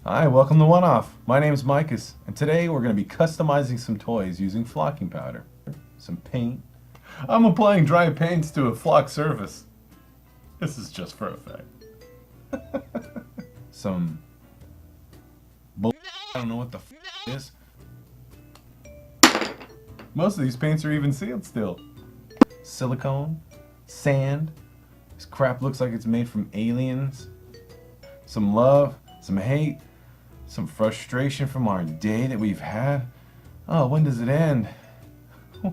Hi, welcome to OneOff. My name is Mikous, and today we're going to be customizing some toys using flocking powder, some paint. I'm applying dry paints to a flock surface. This is just for effect. Some I don't know what the is. Most of these paints are even sealed still. Silicone, sand. This crap looks like it's made from aliens. Some love, some hate, some frustration from our day that we've had. Oh, when does it end? I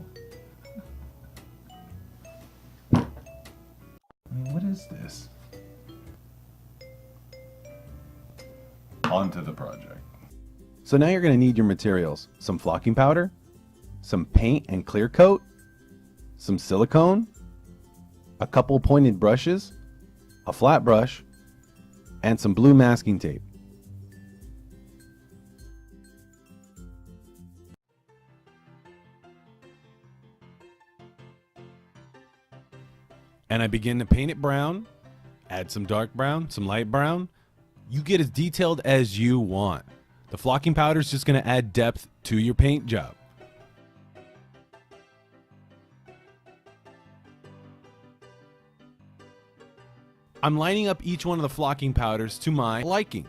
mean, what is this? On to the project. So now you're going to need your materials. Some flocking powder, some paint and clear coat, some silicone, a couple pointed brushes, a flat brush, and some blue masking tape. And I begin to paint it brown, add some dark brown, some light brown. You get as detailed as you want. The flocking powder is just going to add depth to your paint job. I'm lining up each one of the flocking powders to my liking.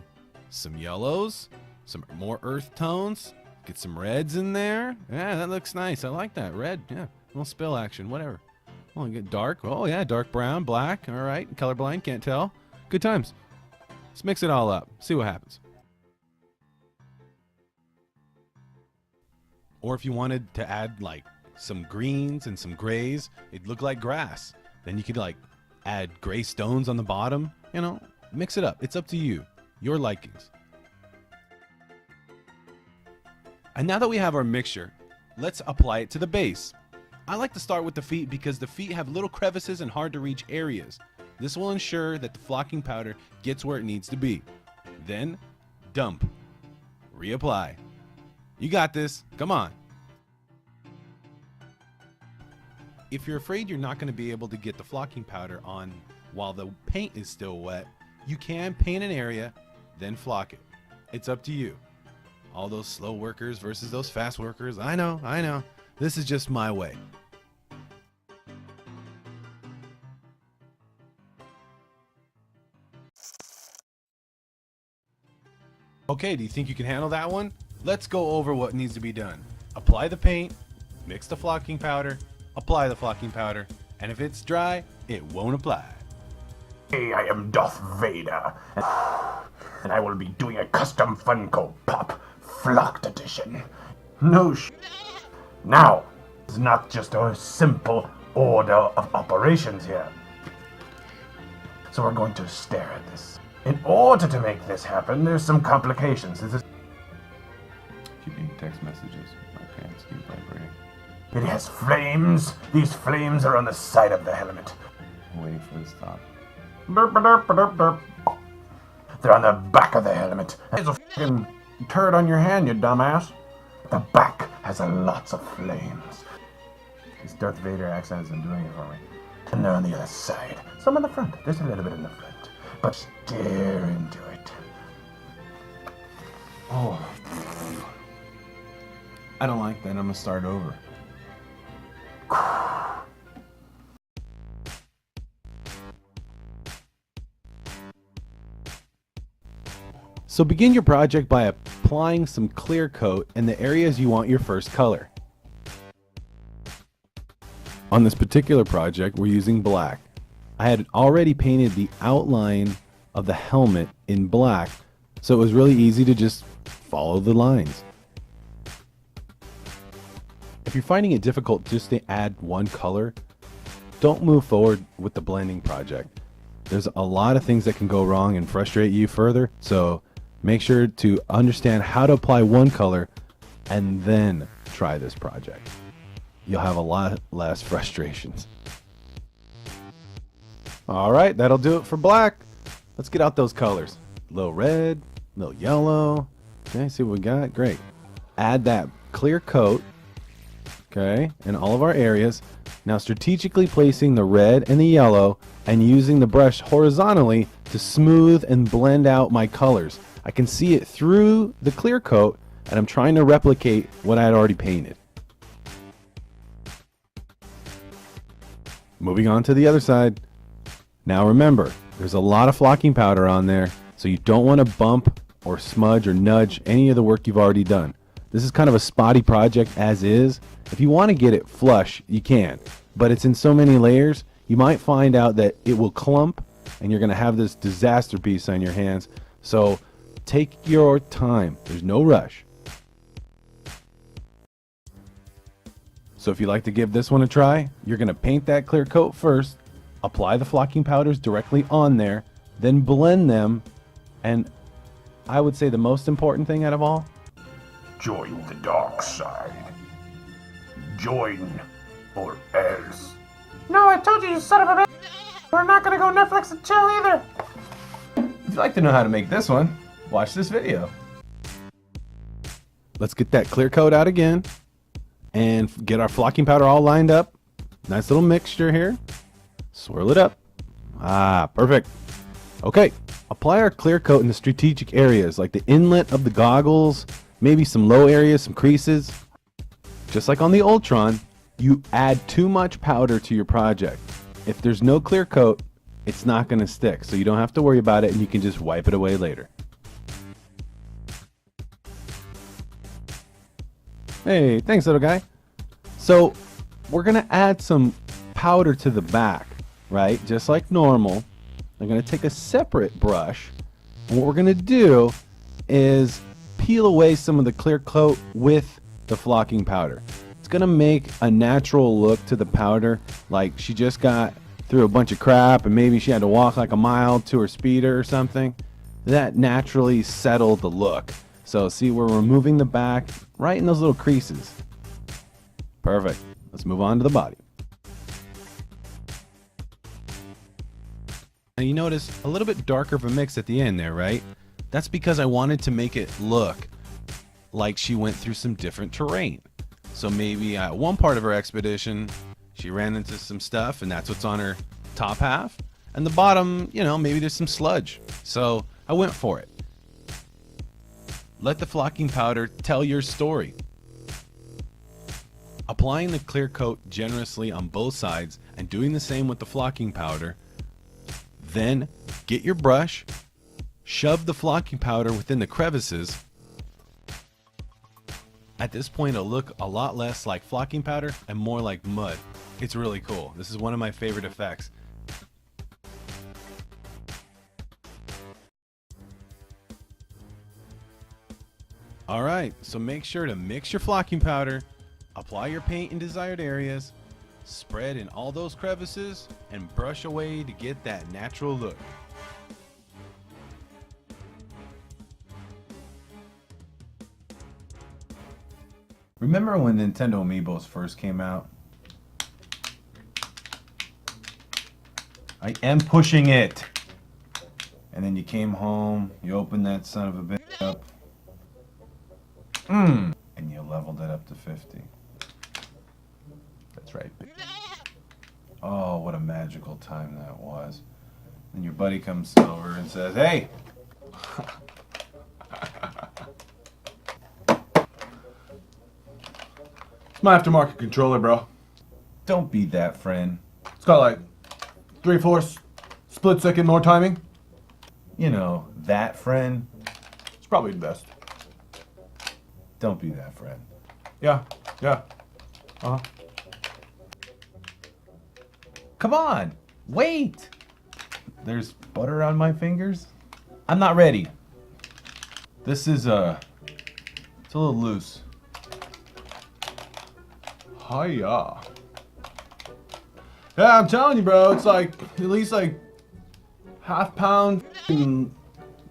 Some yellows, some more earth tones, get some reds in there. Yeah, that looks nice. I like that. Red, yeah, little spill action, whatever. Oh, get dark. Oh yeah, dark brown, black. All right, colorblind, can't tell. Good times. Let's mix it all up. See what happens. Or if you wanted to add like some greens and some grays, it'd look like grass. Then you could like add gray stones on the bottom. You know, mix it up. It's up to you. Your likings. And now that we have our mixture, let's apply it to the base. I like to start with the feet because the feet have little crevices and hard to reach areas. This will ensure that the flocking powder gets where it needs to be. Then, dump. Reapply. You got this. Come on. If you're afraid you're not going to be able to get the flocking powder on while the paint is still wet, you can paint an area, then flock it. It's up to you. All those slow workers versus those fast workers. I know. This is just my way. Okay, do you think you can handle that one? Let's go over what needs to be done. Apply the paint, mix the flocking powder, apply the flocking powder, and if it's dry, it won't apply. Hey, I am Darth Vader, and I will be doing a custom Funko Pop Flocked Edition. No sh. Now, it's not just a simple order of operations here. So we're going to stare at this. In order to make this happen, there's some complications. Keeping text messages. My pants keep vibrating. It has flames. These flames are on the side of the helmet. I'm waiting for this thought. Derp, derp, derp, derp. They're on the back of the helmet. There's a fucking turd on your hand, you dumbass. The back has lots of flames. This Darth Vader accent isn't doing it for me. And they're on the other side. Some on the front. There's a little bit in the front. But stare into it. Oh. I don't like that. I'm gonna start over. So begin your project by applying some clear coat in the areas you want your first color. On this particular project, we're using black. I had already painted the outline of the helmet in black, so it was really easy to just follow the lines. If you're finding it difficult just to add one color, don't move forward with the blending project. There's a lot of things that can go wrong and frustrate you further, so make sure to understand how to apply one color and then try this project. You'll have a lot less frustrations. All right, that'll do it for black. Let's get out those colors. A little red, a little yellow. Okay, see what we got. Great. Add that clear coat, okay, in all of our areas. Now strategically placing the red and the yellow and using the brush horizontally to smooth and blend out my colors. I can see it through the clear coat, and I'm trying to replicate what I had already painted. Moving on to the other side. Now remember, there's a lot of flocking powder on there, so you don't want to bump or smudge or nudge any of the work you've already done. This is kind of a spotty project as is. If you want to get it flush, you can, but it's in so many layers, you might find out that it will clump and you're going to have this disaster piece on your hands. So take your time. There's no rush. So if you'd like to give this one a try, you're going to paint that clear coat first, apply the flocking powders directly on there, then blend them, and I would say the most important thing out of all, Join the dark side. Join or else. No, I told you, you son of a bitch. We're not gonna go Netflix and chill either. if you'd like to know how to make this one, watch this video. Let's get that clear coat out again and get our flocking powder all lined up. Nice little mixture here. Swirl it up. Ah, perfect. Okay, apply our clear coat in the strategic areas like the inlet of the goggles, maybe some low areas, some creases. Just like on the Ultron, you add too much powder to your project. If there's no clear coat, it's not going to stick, so you don't have to worry about it and you can just wipe it away later. Hey, thanks little guy. So we're going to add some powder to the back, right? Just like normal. I'm going to take a separate brush, and what we're going to do is peel away some of the clear coat with the flocking powder. It's going to make a natural look to the powder, like she just got through a bunch of crap and maybe she had to walk like a mile to her speeder or something. That naturally settled the look. So see, we're removing the back right in those little creases. Perfect. Let's move on to the body. Now you notice a little bit darker of a mix at the end there, right? That's because I wanted to make it look like she went through some different terrain. So maybe at one part of her expedition, she ran into some stuff and that's what's on her top half. And the bottom, you know, maybe there's some sludge. So I went for it. Let the flocking powder tell your story. Applying the clear coat generously on both sides and doing the same with the flocking powder. Then get your brush, shove the flocking powder within the crevices. At this point it'll look a lot less like flocking powder and more like mud. It's really cool. This is one of my favorite effects. Alright, so make sure to mix your flocking powder, apply your paint in desired areas, spread in all those crevices, and brush away to get that natural look. Remember when Nintendo Amiibos first came out? I am pushing it! And then you came home, you opened that son of a bitch up. And you leveled it up to 50. That's right. Oh, what a magical time that was. Then your buddy comes over and says, hey! It's my aftermarket controller, bro. Don't be that friend. It's got like 3/4 split second more timing. You know, that friend. It's probably the best. Don't be that friend. Yeah. Come on! Wait! There's butter on my fingers? I'm not ready. This is, it's a little loose. Hiya. Yeah, I'm telling you, bro. It's like at least like half pound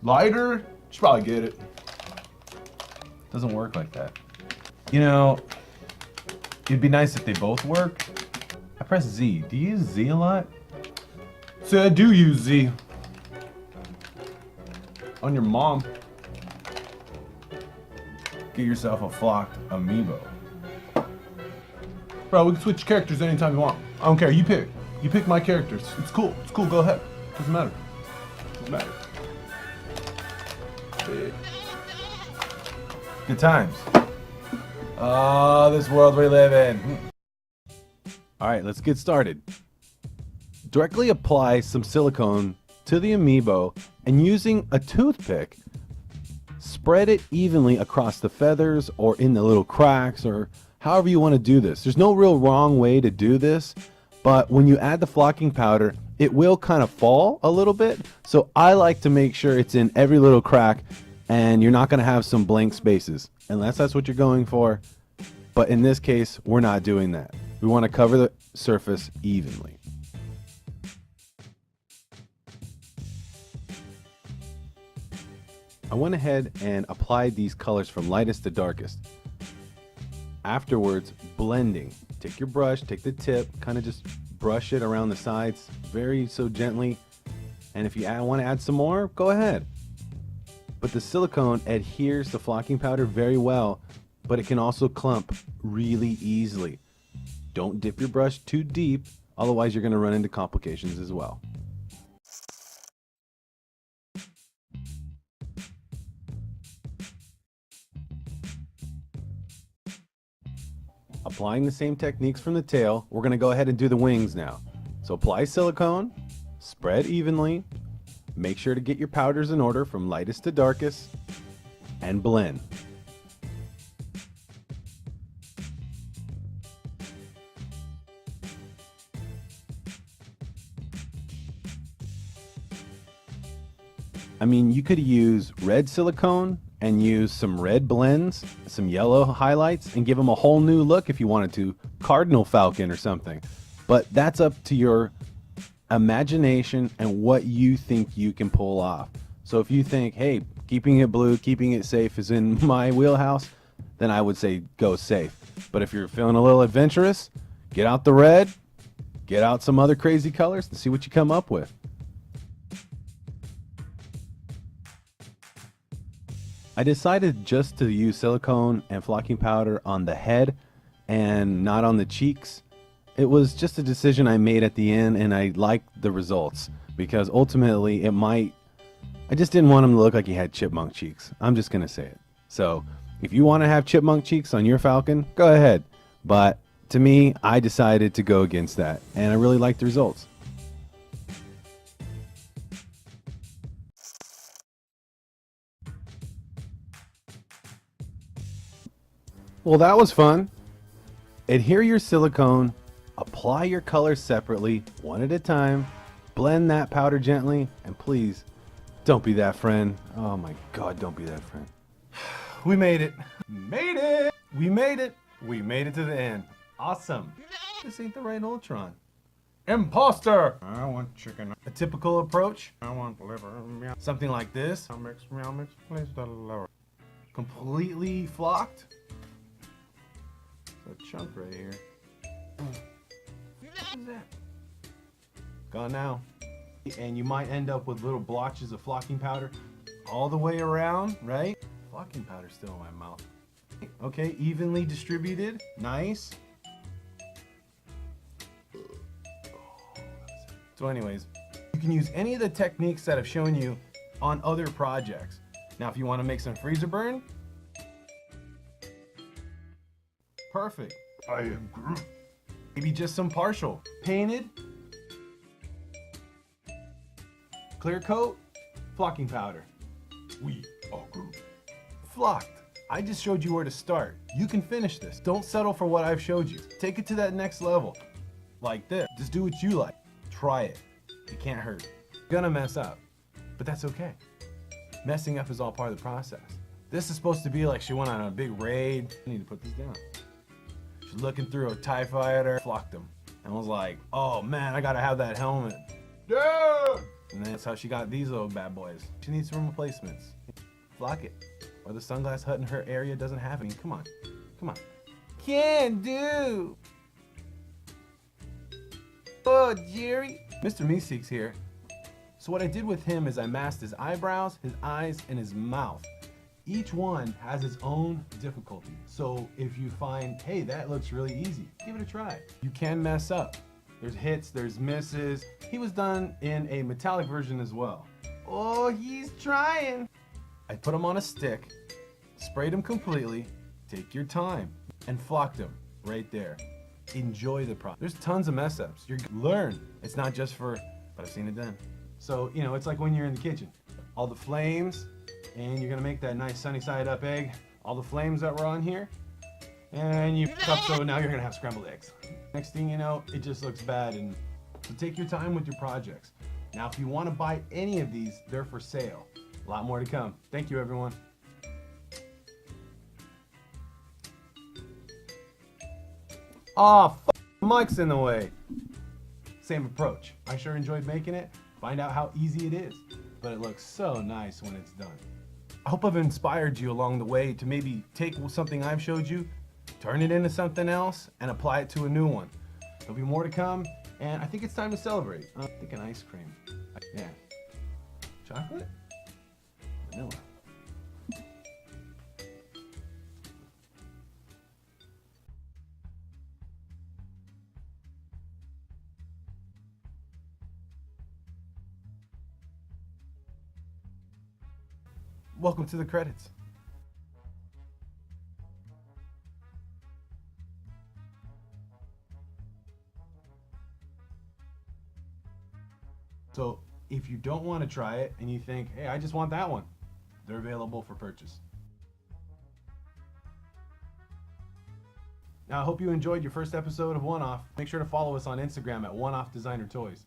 lighter. You should probably get it. Doesn't work like that. You know, it'd be nice if they both work. I press Z. Do you use Z a lot? See, I do use Z. On your mom. Get yourself a flocked Amiibo. Bro, we can switch characters anytime you want. I don't care. You pick. You pick my characters. It's cool. It's cool. Go ahead. Doesn't matter. Doesn't matter. Good times. Oh, this world we live in. All right, let's get started. Directly apply some silicone to the Amiibo and using a toothpick, spread it evenly across the feathers or in the little cracks or however you want to do this. There's no real wrong way to do this, but when you add the flocking powder, it will kind of fall a little bit. So I like to make sure it's in every little crack and you're not going to have some blank spaces unless that's what you're going for. But in this case, we're not doing that. We want to cover the surface evenly. I went ahead and applied these colors from lightest to darkest. Afterwards, blending. Take your brush, take the tip, kind of just brush it around the sides, very so gently. And if you want to add some more, go ahead. But the silicone adheres to flocking powder very well, but it can also clump really easily. Don't dip your brush too deep, otherwise you're going to run into complications as well. Applying the same techniques from the tail, we're going to go ahead and do the wings now. So apply silicone, spread evenly, make sure to get your powders in order from lightest to darkest, and blend. I mean, you could use red silicone and use some red blends, some yellow highlights, and give them a whole new look if you wanted to, cardinal falcon or something. But that's up to your imagination and what you think you can pull off. So if you think, hey, keeping it blue, keeping it safe is in my wheelhouse, then I would say go safe. But if you're feeling a little adventurous, get out the red, get out some other crazy colors and see what you come up with. I decided just to use silicone and flocking powder on the head and not on the cheeks. It was just a decision I made at the end, and I liked the results because ultimately I just didn't want him to look like he had chipmunk cheeks. I'm just going to say it. So if you want to have chipmunk cheeks on your falcon, go ahead. But to me, I decided to go against that, and I really liked the results. Well, that was fun. Adhere your silicone, apply your colors separately, one at a time, blend that powder gently, and please, don't be that friend. Oh my God, don't be that friend. We made it. Made it. We made it. We made it to the end. Awesome. This ain't the right Ultron. Imposter. I want chicken. A typical approach. I want liver. Meow. Something like this. Meow mix, please the lower. Completely flocked. A chunk right here. What is that? Gone now. And you might end up with little blotches of flocking powder all the way around, right? Flocking powder's still in my mouth. Okay, evenly distributed. Nice. So anyways, you can use any of the techniques that I've shown you on other projects. Now, if you want to make some freezer burn, perfect. I am Groot. Maybe just some partial. Painted. Clear coat. Flocking powder. We are Groot. Flocked. I just showed you where to start. You can finish this. Don't settle for what I've showed you. Take it to that next level. Like this. Just do what you like. Try it. It can't hurt. You're gonna mess up. But that's okay. Messing up is all part of the process. This is supposed to be like she went on a big raid. I need to put this down. She's looking through a TIE fighter, flocked him, and was like, oh man, I gotta have that helmet. Yeah! And that's how she got these little bad boys. She needs some replacements. Flock it. Or the sunglass hut in her area doesn't have any. Come on. Come on. Can do! Oh, Jerry. Mr. Meeseeks here. So what I did with him is I masked his eyebrows, his eyes, and his mouth. Each one has its own difficulty. So if you find, hey, that looks really easy, give it a try. You can mess up. There's hits, there's misses. He was done in a metallic version as well. Oh, he's trying. I put them on a stick, sprayed them completely, take your time, and flocked them right there. Enjoy the process. There's tons of mess ups. You learn. It's not just for, but I've seen it done. So, you know, it's like when you're in the kitchen. All the flames, and you're gonna make that nice sunny side up egg. All the flames that were on here, and you up, so now you're gonna have scrambled eggs. Next thing you know, it just looks bad, and so take your time with your projects. Now, if you wanna buy any of these, they're for sale. A lot more to come. Thank you, everyone. Aw, Mike's in the way. Same approach. I sure enjoyed making it. Find out how easy it is, but it looks so nice when it's done. I hope I've inspired you along the way to maybe take something I've showed you, turn it into something else, and apply it to a new one. There'll be more to come, and I think it's time to celebrate. I'm thinking ice cream. Yeah. Chocolate? Vanilla. Welcome to the credits. So if you don't want to try it and you think, hey, I just want that one, they're available for purchase. Now, I hope you enjoyed your first episode of OneOff. Make sure to follow us on Instagram at OneOff Designer Toys.